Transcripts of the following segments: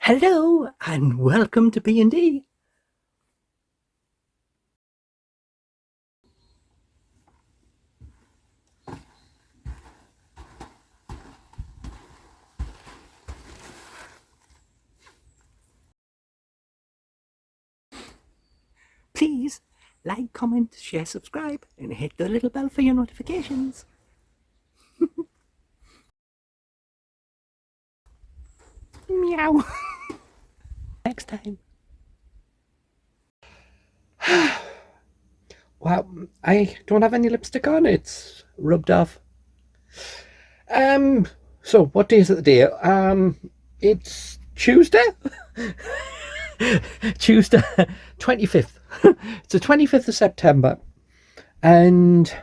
Hello and welcome to B&D. Please like, comment, share, subscribe and hit the little bell for your notifications. Meow. Next time. Well, I don't have any lipstick on. It's rubbed off. So what day is it the day? It's Tuesday. Tuesday, 25th. It's the 25th of September, and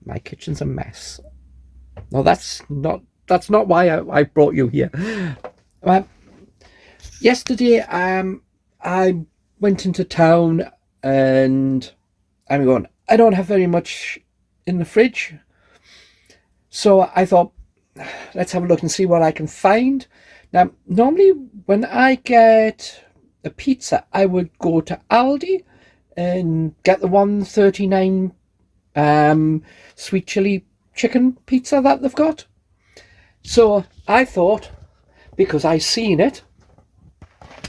my kitchen's a mess. No, that's not why I brought you here. Yesterday, I went into town, and I'm going, I don't have very much in the fridge, so I thought, let's have a look and see what I can find. Now, normally when I get a pizza, I would go to Aldi and get the 139 sweet chili chicken pizza that they've got. So I thought, because I seen it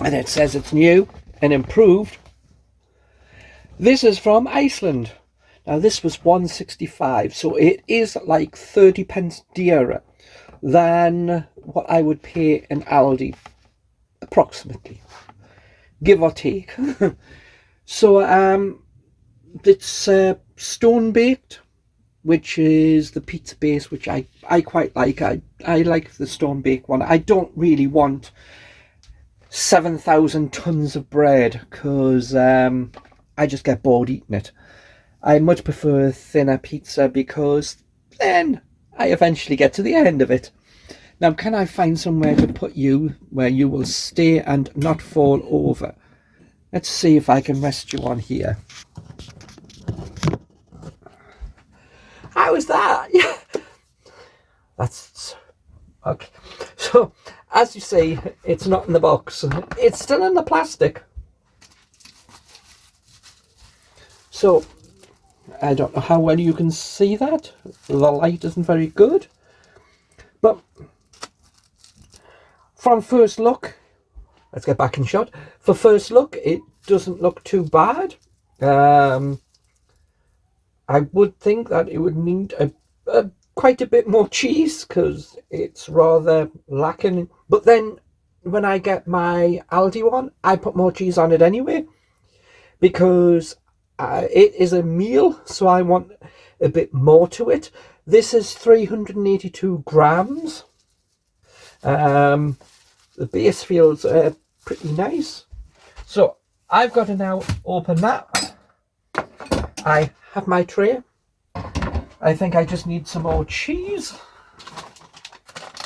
and it says it's new and improved, this is from Iceland. Now this was 165, so it is like 30 pence dearer than what I would pay in Aldi, approximately, give or take. So it's stone baked, which is the pizza base, which I quite like. I like the stone baked one. I don't really want 7,000 tons of bread because I just get bored eating it. I much prefer a thinner pizza because then I eventually get to the end of it. Now, can I find somewhere to put you where you will stay and not fall over? Let's see if I can rest you on here. How is that? Yeah. That's okay. So, as you see, it's not in the box. It's still in the plastic. So, I don't know how well you can see that. The light isn't very good. But from first look, let's get back in shot. For first look, it doesn't look too bad. I would think that it would need quite a bit more cheese because it's rather lacking. But then when I get my Aldi one, I put more cheese on it anyway because it is a meal, so I want a bit more to it. This is 382 grams. The base feels pretty nice. So I've got to now open that. I have my tray. I think I just need some more cheese.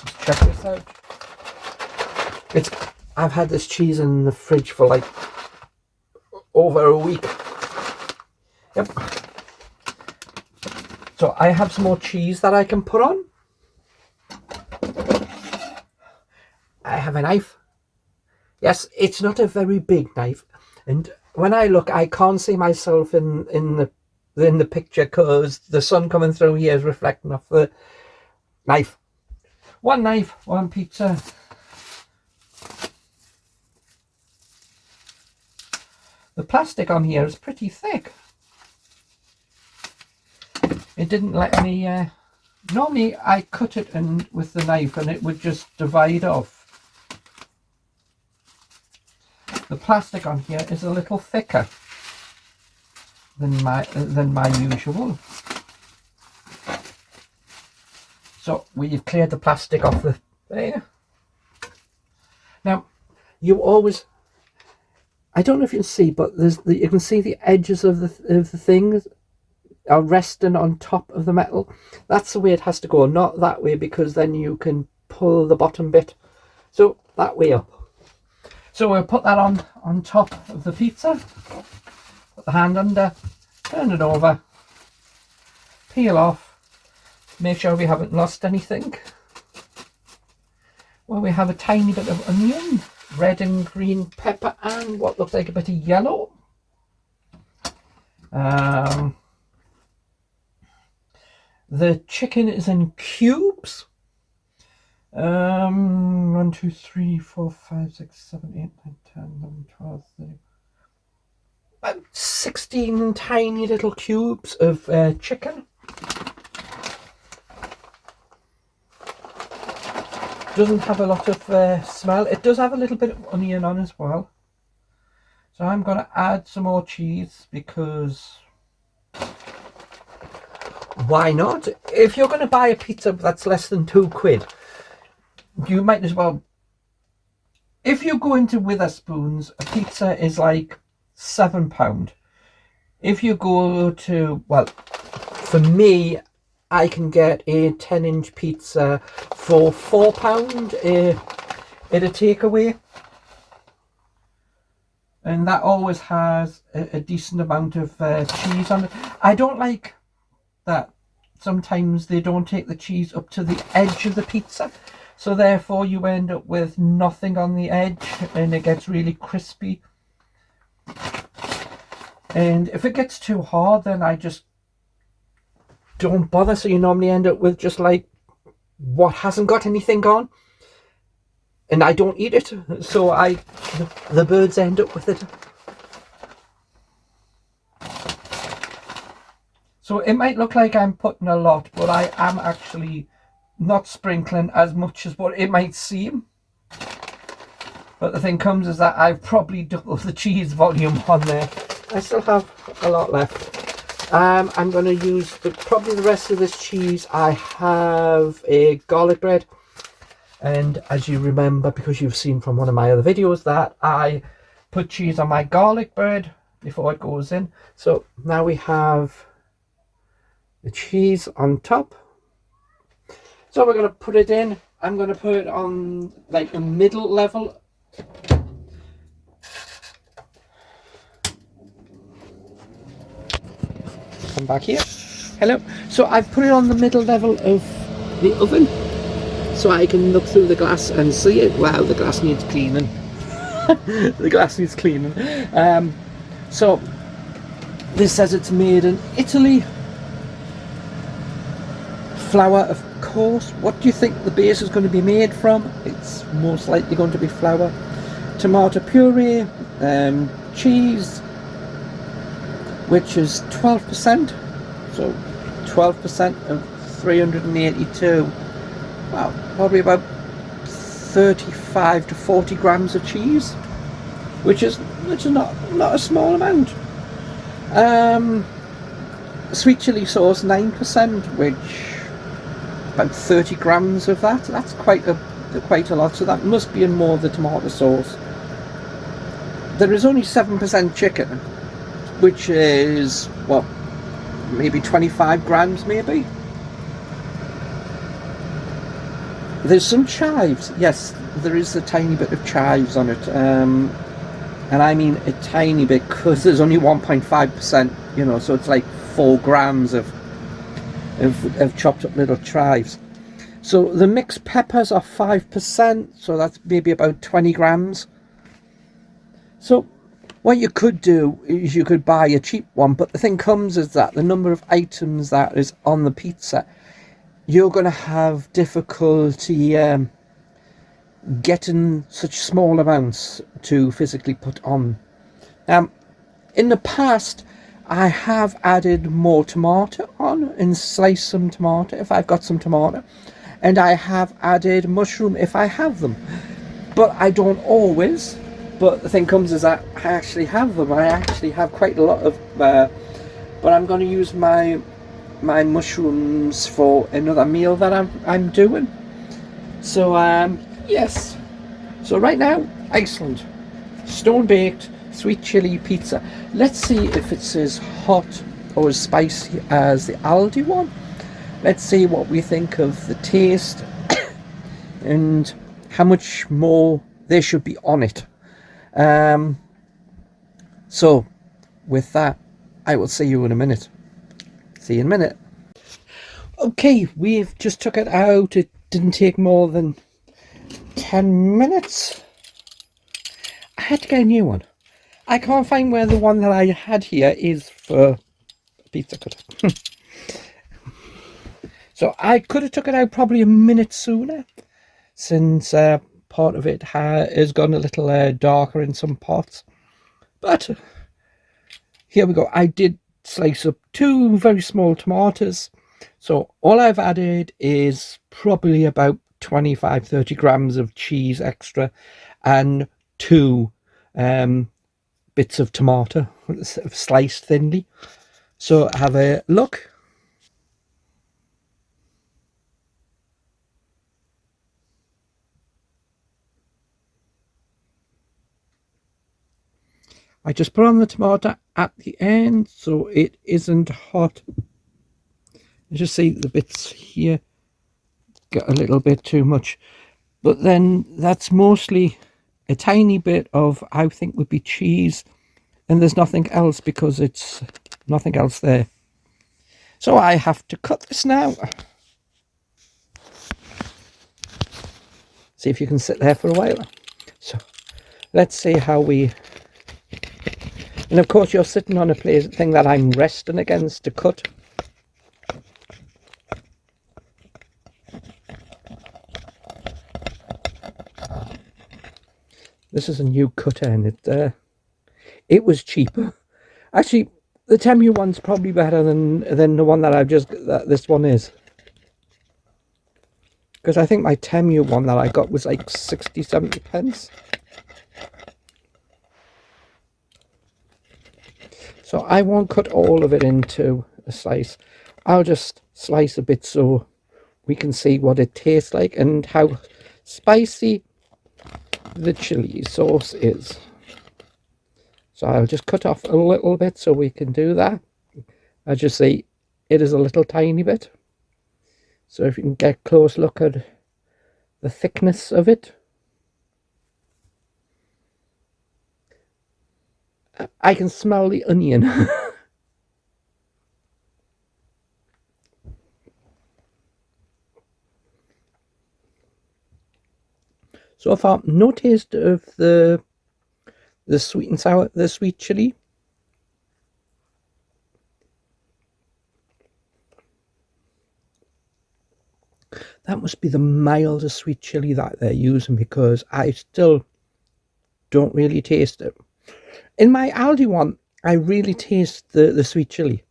Let's check this out. I've had this cheese in the fridge for like over a week. Yep. So I have some more cheese that I can put on. I have a knife. Yes, it's not a very big knife, and when I look, I can't see myself in the picture because the sun coming through here is reflecting off the knife. One knife, one pizza. The plastic on here is pretty thick. It didn't let me. Normally, I cut it with the knife, and it would just divide off. The plastic on here is a little thicker than my usual. So we've cleared the plastic off there. Now, you always, I don't know if you can see, but you can see the edges of the things are resting on top of the metal. That's the way it has to go, not that way, because then you can pull the bottom bit. So that way up. So we'll put that on top of the pizza, put the hand under, turn it over, peel off, make sure we haven't lost anything. Well, we have a tiny bit of onion. red and green pepper and what looks like a bit of yellow. The chicken is in cubes. 1, 2, 3, 4, 5, 6, 7, 8, 9, 10, 11, 12, 13. About 16 tiny little cubes of chicken. Doesn't have a lot of smell. It does have a little bit of onion on as well. So I'm going to add some more cheese because why not? If you're going to buy a pizza that's less than £2, you might as well. If you go into Witherspoons, a pizza is like £7. If you go to, well, for me, I can get a 10-inch pizza for £4 at a takeaway. And that always has a decent amount of cheese on it. I don't like that sometimes they don't take the cheese up to the edge of the pizza. So therefore you end up with nothing on the edge and it gets really crispy. And if it gets too hard, then I just don't bother. So you normally end up with just like what hasn't got anything on. And I don't eat it. So the birds end up with it. So it might look like I'm putting a lot, but I am actually not sprinkling as much as what it might seem. But the thing comes is that I've probably doubled the cheese volume on there. I still have a lot left. I'm going to use probably the rest of this cheese. I have a garlic bread. And as you remember, because you've seen from one of my other videos, that I put cheese on my garlic bread before it goes in. So now we have the cheese on top. So we're going to put it in. I'm going to put it on like the middle level. Come back here. Hello. So I've put it on the middle level of the oven so I can look through the glass and see it. Wow, the glass needs cleaning. The glass needs cleaning. So this says it's made in Italy. Flour, of course. What do you think the base is going to be made from? It's most likely going to be flour. Tomato puree, cheese, which is 12%. So 12% of 382. Wow, probably about 35 to 40 grams of cheese, which is not a small amount. Sweet chili sauce, 9%, which about 30 grams of that. That's quite a lot. So that must be in more of the tomato sauce. There is only 7% chicken, which is what, maybe 25 grams, maybe. There's some chives. Yes, there is a tiny bit of chives on it, and I mean a tiny bit because there's only 1.5%. You know, so it's like 4 grams of chopped up little chives. So the mixed peppers are 5%, so that's maybe about 20 grams. So what you could do is you could buy a cheap one, but the thing comes is that the number of items that is on the pizza, you're going to have difficulty getting such small amounts to physically put on. In the past, I have added more tomato on and sliced some tomato if I've got some tomato, and I have added mushroom if I have them, but I don't always. But the thing comes is that I actually have them. I actually have quite a lot of but I'm going to use my mushrooms for another meal that I'm doing. So yes, so right now, Iceland stone baked sweet chili pizza. Let's see if it's as hot or as spicy as the Aldi one. Let's see what we think of the taste and how much more there should be on it. So with that, I will see you in a minute. See you in a minute. Okay, we've just took it out. It didn't take more than 10 minutes. had to get a new one. I can't find where the one that I had here is for a pizza cutter. So I could have took it out probably a minute sooner, since part of it has gone a little darker in some parts. But here we go. I did slice up 2 very small tomatoes. So all I've added is probably about 25-30 grams of cheese extra and 2 bits of tomato sliced thinly. So have a look. I just put on the tomato at the end so it isn't hot. You just see the bits here get a little bit too much, but then that's mostly a tiny bit of I think would be cheese, and there's nothing else because it's nothing else there. So I have to cut this now. See if you can sit there for a while. So let's see how we, and of course you're sitting on a thing that I'm resting against to cut. This is a new cutter, and it was cheaper. Actually, the Temu one's probably better than the one that I've just that this one is, because I think my Temu one that I got was like 60-70 pence. So I won't cut all of it into a slice. I'll just slice a bit so we can see what it tastes like and how spicy the chili sauce is. So I'll just cut off a little bit so we can do that. As you see, it is a little tiny bit. So if you can get a close look at the thickness of it. I can smell the onion. So far, no taste of the sweet and sour, the sweet chili. That must be the mildest sweet chili that they're using, because I still don't really taste it. In my Aldi one, I really taste the sweet chili.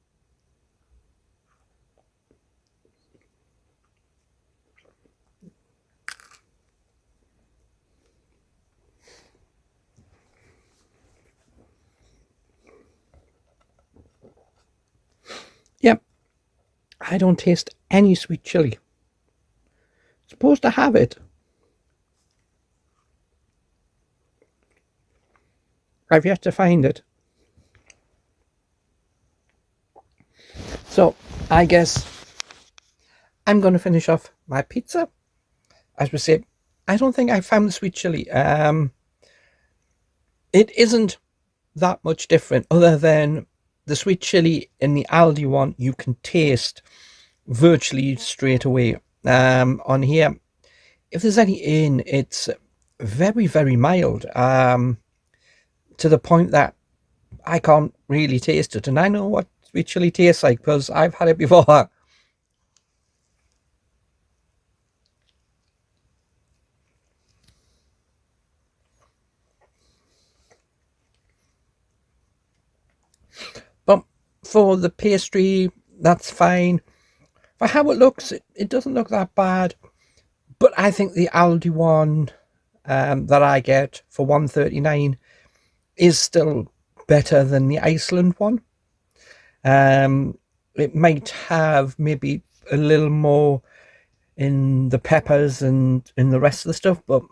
Yep, I don't taste any sweet chili. Supposed to have it. I've yet to find it. So I guess I'm going to finish off my pizza. As we say, I don't think I found the sweet chili. It isn't that much different, other than the sweet chili in the Aldi one you can taste virtually straight away. On here, if there's any in, it's very, very mild, to the point that I can't really taste it. And I know what sweet chili tastes like because I've had it before. But for the pastry, that's fine. For how it looks, it doesn't look that bad. But I think the Aldi one that I get for $1.39 is still better than the Iceland one. It might have maybe a little more in the peppers and in the rest of the stuff, but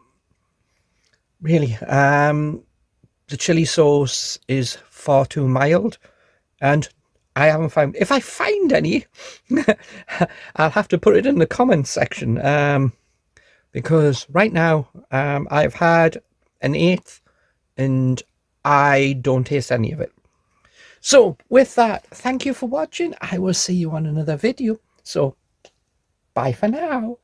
really, the chili sauce is far too mild, and I haven't found. If I find any, I'll have to put it in the comments section, because right now I've had an 1/8 and I don't taste any of it. So with that, thank you for watching. I will see you on another video. So bye for now.